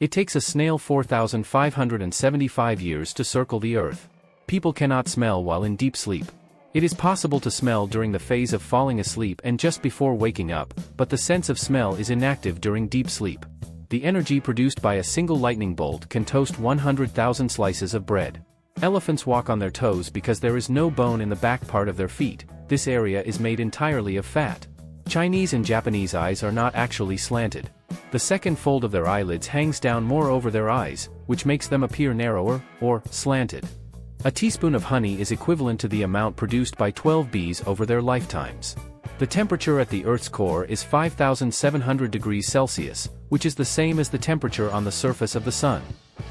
It takes a snail 4,575 years to circle the Earth. People cannot smell while in deep sleep. It is possible to smell during the phase of falling asleep and just before waking up, but the sense of smell is inactive during deep sleep. The energy produced by a single lightning bolt can toast 100,000 slices of bread. Elephants walk on their toes because there is no bone in the back part of their feet. This area is made entirely of fat. Chinese and Japanese eyes are not actually slanted. The second fold of their eyelids hangs down more over their eyes, which makes them appear narrower, or slanted. A teaspoon of honey is equivalent to the amount produced by 12 bees over their lifetimes. The temperature at the Earth's core is 5,700 degrees Celsius, which is the same as the temperature on the surface of the Sun.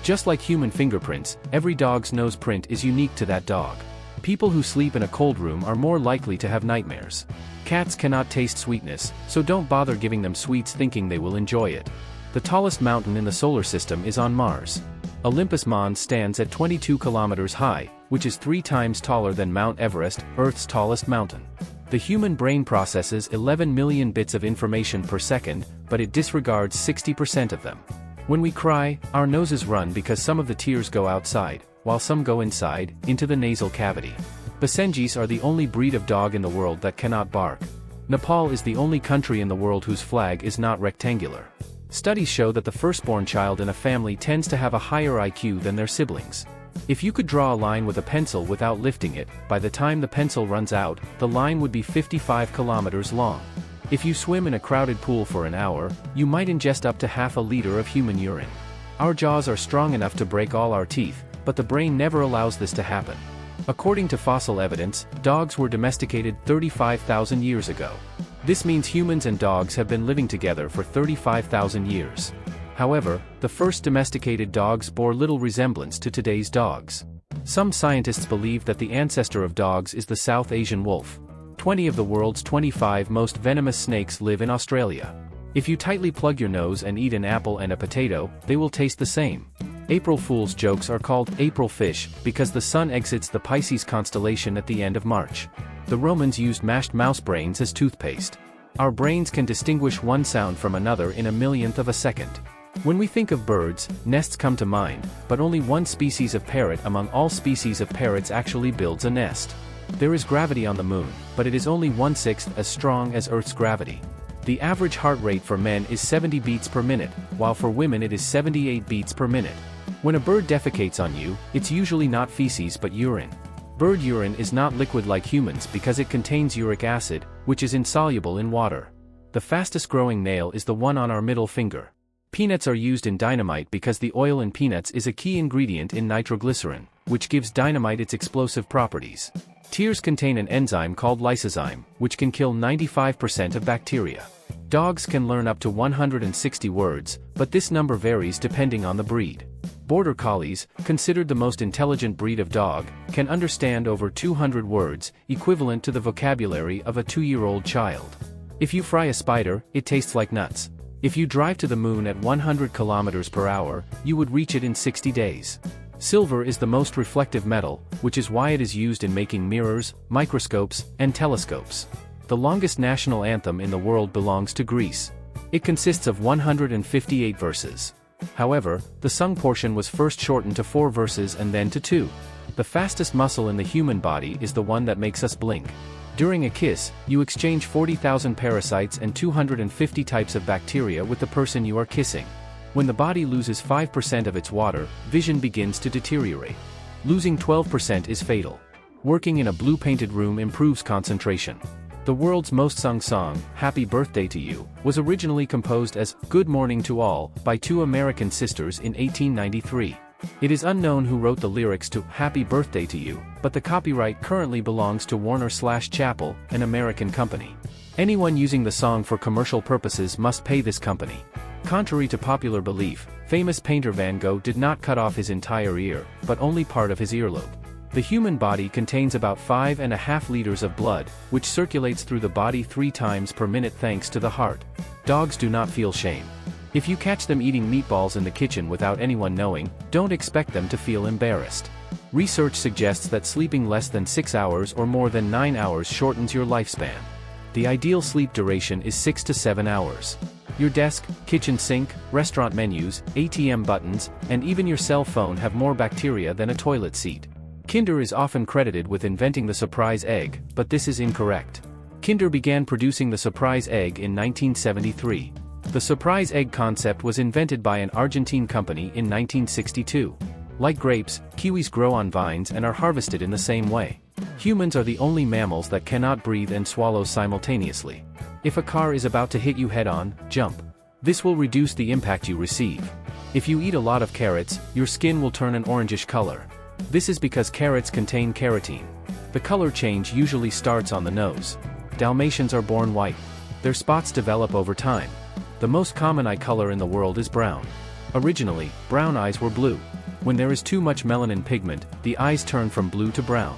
Just like human fingerprints, every dog's nose print is unique to that dog. People who sleep in a cold room are more likely to have nightmares. Cats cannot taste sweetness, so don't bother giving them sweets thinking they will enjoy it. The tallest mountain in the solar system is on Mars. Olympus Mons stands at 22 kilometers high, which is 3 times taller than Mount Everest, Earth's tallest mountain. The human brain processes 11 million bits of information per second, but it disregards 60% of them. When we cry, our noses run because some of the tears go outside, while some go inside, into the nasal cavity. Basenjis are the only breed of dog in the world that cannot bark. Nepal is the only country in the world whose flag is not rectangular. Studies show that the firstborn child in a family tends to have a higher IQ than their siblings. If you could draw a line with a pencil without lifting it, by the time the pencil runs out, the line would be 55 kilometers long. If you swim in a crowded pool for an hour, you might ingest up to half a liter of human urine. Our jaws are strong enough to break all our teeth, but the brain never allows this to happen. According to fossil evidence, dogs were domesticated 35,000 years ago. This means humans and dogs have been living together for 35,000 years. However, the first domesticated dogs bore little resemblance to today's dogs. Some scientists believe that the ancestor of dogs is the South Asian wolf. 20 of the world's 25 most venomous snakes live in Australia. If you tightly plug your nose and eat an apple and a potato, they will taste the same. April Fool's jokes are called April fish because the sun exits the Pisces constellation at the end of March. The Romans used mashed mouse brains as toothpaste. Our brains can distinguish one sound from another in a millionth of a second. When we think of birds, nests come to mind, but only one species of parrot among all species of parrots actually builds a nest. There is gravity on the moon, but it is only 1/6 as strong as Earth's gravity. The average heart rate for men is 70 beats per minute, while for women it is 78 beats per minute. When a bird defecates on you, it's usually not feces but urine. Bird urine is not liquid like humans because it contains uric acid, which is insoluble in water. The fastest growing nail is the one on our middle finger. Peanuts are used in dynamite because the oil in peanuts is a key ingredient in nitroglycerin, which gives dynamite its explosive properties. Tears contain an enzyme called lysozyme, which can kill 95% of bacteria. Dogs can learn up to 160 words, but this number varies depending on the breed. Border Collies, considered the most intelligent breed of dog, can understand over 200 words, equivalent to the vocabulary of a 2-year-old child. If you fry a spider, it tastes like nuts. If you drive to the moon at 100 kilometers per hour, you would reach it in 60 days. Silver is the most reflective metal, which is why it is used in making mirrors, microscopes, and telescopes. The longest national anthem in the world belongs to Greece. It consists of 158 verses. However, the sung portion was first shortened to 4 verses and then to 2. The fastest muscle in the human body is the one that makes us blink. During a kiss, you exchange 40,000 parasites and 250 types of bacteria with the person you are kissing. When the body loses 5% of its water, vision begins to deteriorate. Losing 12% is fatal. Working in a blue-painted room improves concentration. The world's most sung song, Happy Birthday to You, was originally composed as Good Morning to All by 2 American sisters in 1893. It is unknown who wrote the lyrics to Happy Birthday to You, but the copyright currently belongs to Warner/Chappell, an American company. Anyone using the song for commercial purposes must pay this company. Contrary to popular belief, famous painter Van Gogh did not cut off his entire ear, but only part of his earlobe. The human body contains about 5.5 liters of blood, which circulates through the body 3 times per minute thanks to the heart. Dogs do not feel shame. If you catch them eating meatballs in the kitchen without anyone knowing, don't expect them to feel embarrassed. Research suggests that sleeping less than 6 hours or more than 9 hours shortens your lifespan. The ideal sleep duration is 6 to 7 hours. Your desk, kitchen sink, restaurant menus, ATM buttons, and even your cell phone have more bacteria than a toilet seat. Kinder is often credited with inventing the surprise egg, but this is incorrect. Kinder began producing the surprise egg in 1973. The surprise egg concept was invented by an Argentine company in 1962. Like grapes, kiwis grow on vines and are harvested in the same way. Humans are the only mammals that cannot breathe and swallow simultaneously. If a car is about to hit you head-on, jump. This will reduce the impact you receive. If you eat a lot of carrots, your skin will turn an orangish color. This is because carrots contain carotene. The color change usually starts on the nose. Dalmatians are born white. Their spots develop over time. The most common eye color in the world is brown. Originally, brown eyes were blue. When there is too much melanin pigment, the eyes turn from blue to brown.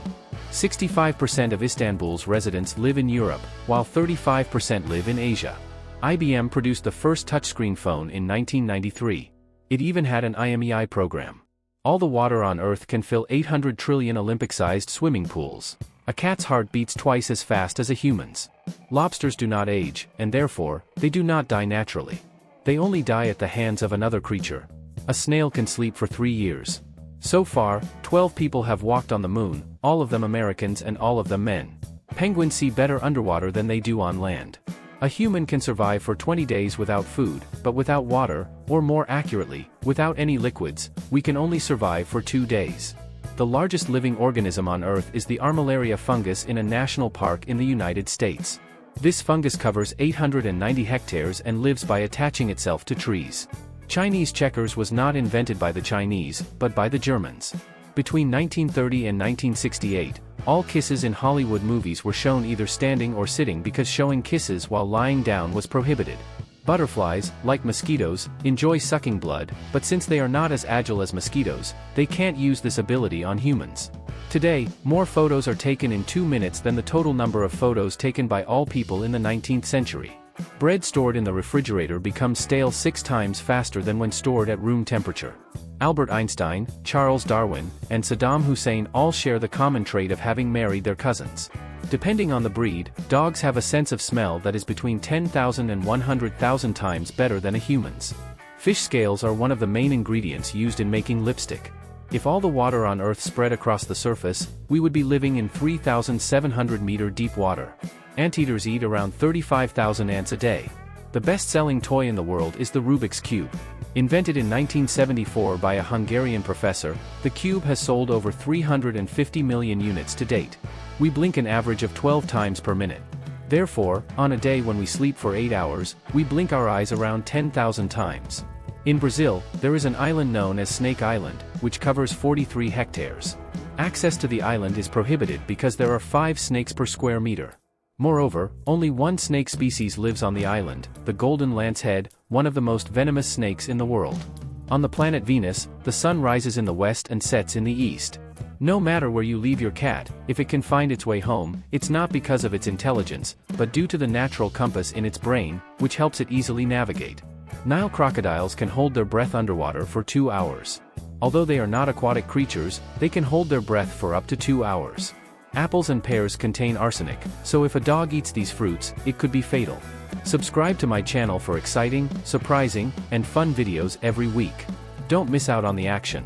65% of Istanbul's residents live in Europe, while 35% live in Asia. IBM produced the first touchscreen phone in 1993. It even had an IMEI program. All the water on Earth can fill 800 trillion Olympic-sized swimming pools. A cat's heart beats twice as fast as a human's. Lobsters do not age, and therefore, they do not die naturally. They only die at the hands of another creature. A snail can sleep for 3 years. So far, 12 people have walked on the moon, all of them Americans and all of them men. Penguins see better underwater than they do on land. A human can survive for 20 days without food, but without water, or more accurately, without any liquids, we can only survive for 2 days. The largest living organism on Earth is the armillaria fungus in a national park in the United States. This fungus covers 890 hectares and lives by attaching itself to trees. Chinese checkers was not invented by the Chinese, but by the Germans. Between 1930 and 1968, all kisses in Hollywood movies were shown either standing or sitting because showing kisses while lying down was prohibited. Butterflies, like mosquitoes, enjoy sucking blood, but since they are not as agile as mosquitoes, they can't use this ability on humans. Today, more photos are taken in 2 minutes than the total number of photos taken by all people in the 19th century. Bread stored in the refrigerator becomes stale 6 times faster than when stored at room temperature. Albert Einstein, Charles Darwin, and Saddam Hussein all share the common trait of having married their cousins. Depending on the breed, dogs have a sense of smell that is between 10,000 and 100,000 times better than a human's. Fish scales are one of the main ingredients used in making lipstick. If all the water on Earth spread across the surface, we would be living in 3,700-meter deep water. Anteaters eat around 35,000 ants a day. The best-selling toy in the world is the Rubik's Cube. Invented in 1974 by a Hungarian professor, the cube has sold over 350 million units to date. We blink an average of 12 times per minute. Therefore, on a day when we sleep for 8 hours, we blink our eyes around 10,000 times. In Brazil, there is an island known as Snake Island, which covers 43 hectares. Access to the island is prohibited because there are 5 snakes per square meter. Moreover, only one snake species lives on the island, the golden lancehead, one of the most venomous snakes in the world. On the planet Venus, the sun rises in the west and sets in the east. No matter where you leave your cat, if it can find its way home, it's not because of its intelligence, but due to the natural compass in its brain, which helps it easily navigate. Nile crocodiles can hold their breath underwater for 2 hours. Although they are not aquatic creatures, they can hold their breath for up to 2 hours. Apples and pears contain arsenic, so if a dog eats these fruits, it could be fatal. Subscribe to my channel for exciting, surprising, and fun videos every week. Don't miss out on the action.